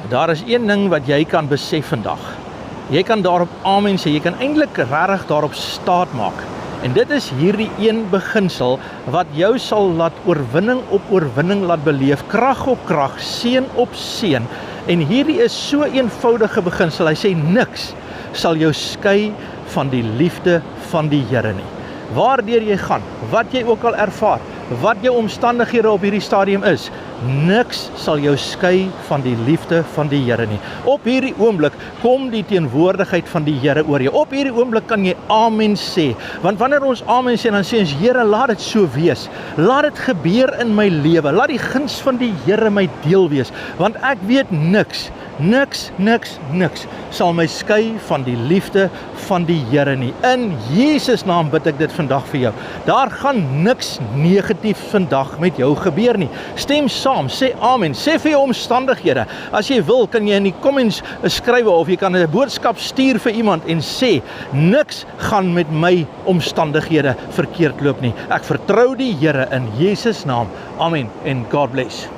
Daar is een ding wat jy kan besef vandag. Jy kan daarop amen sê, jy kan eintlik regtig daarop staat maak. En dit is hierdie een beginsel wat jou sal laat oorwinning op oorwinning laat beleef, krag op krag, seën op seën. En hierdie is so eenvoudige beginsel. Hy sê niks sal jou skei van die liefde van die Here nie. Waardeur jy gaan, wat jy ook al ervaar, wat jou omstandighede op hierdie stadium is, niks sal jou skei van die liefde van die Here nie. Op hierdie oomblik kom die teenwoordigheid van die Here oor jou. Op hierdie oomblik kan jy amen sê. Want wanneer ons amen sê, dan sê ons, Here, laat dit so wees. Laat dit gebeur in my lewe. Laat die guns van die Here my deel wees. Want ek weet niks sal my skei van die liefde van die Here nie. In Jesus naam bid ek dit vandag vir jou. Daar gaan niks negatief vandag met jou gebeur nie. Stem saam, sê amen, sê vir jou omstandighede. As jy wil, kan jy in die comments skryf of jy kan 'n boodskap stuur vir iemand en sê, niks gaan met my omstandighede verkeerd loop nie. Ek vertrou die Here in Jesus naam. Amen en God bless.